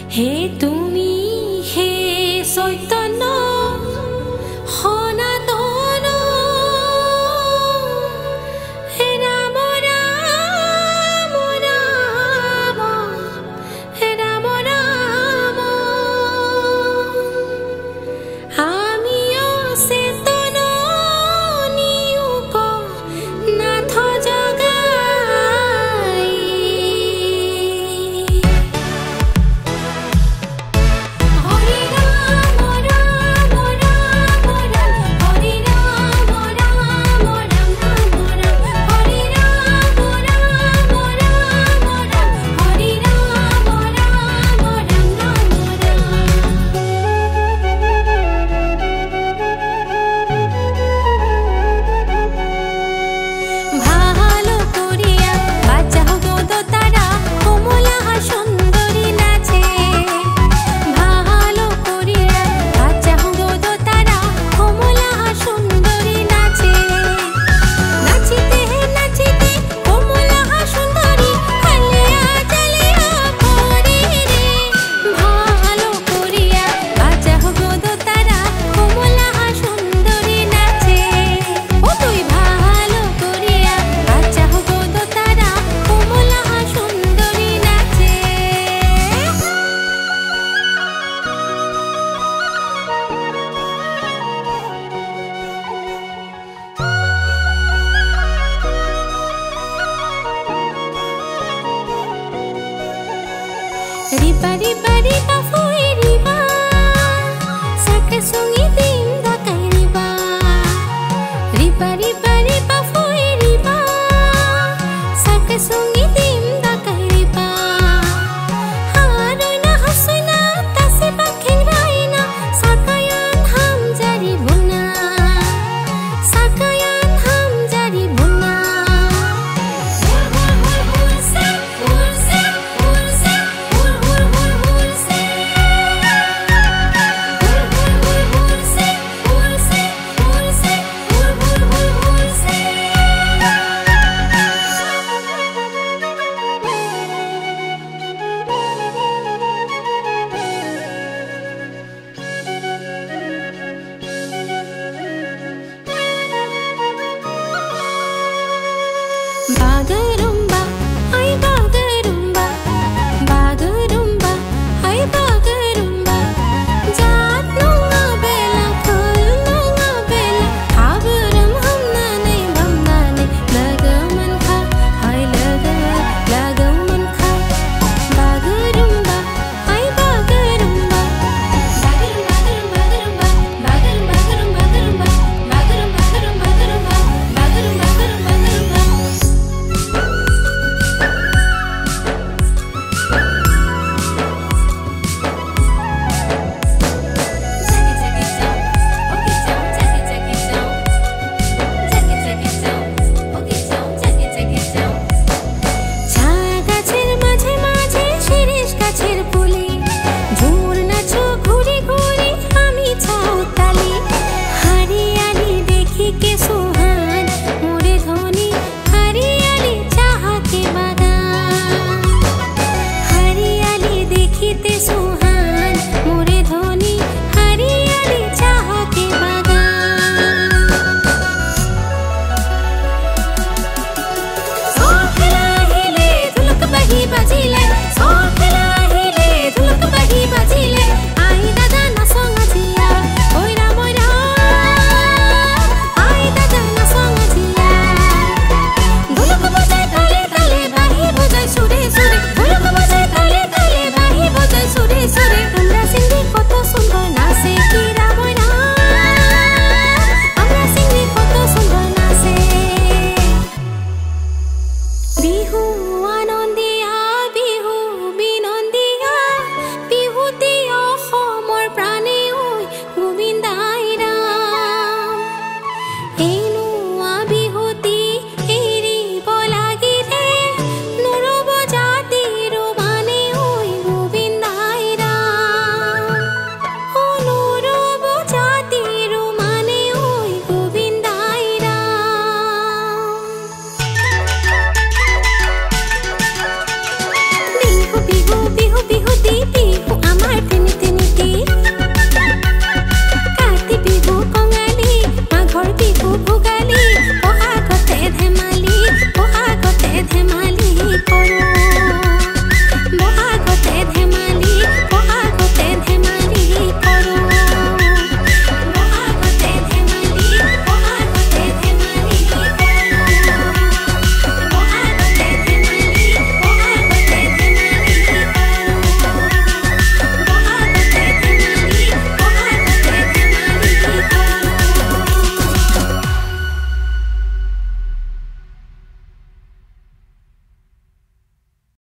হে তুমি হে চৈতন্য সনাতন হে ৰাম ৰাম ৰাম হে ৰাম ৰাম আমি অচেতন নিয়োগ নাথ জগাই হৰি ৰাম ৰাম ৰাম ৰাম হৰি ৰাম ৰাম ৰাম ৰাম হৰি ৰাম ৰাম ৰাম ৰাম হৰি ৰাম ৰাম ভালো করিয়া বাজাও গো দোতারা কমলা সুন্দরী নাচে ভালো করিয়া বাজাও গো দোতারা কমলা সুন্দরী নাচে নাচিতে নাচিতে কমলা সুন্দরী হালিয়া চালিয়া পড়ে রে ভালো করিয়া বাজাও গো দোতারা কমলা সুন্দরী নাচে ও তুই ভালো করিয়া বাজাও গো দোতারা কমলা সুন্দরী নাচে রিবা রিবা রিবা ফুই রিবা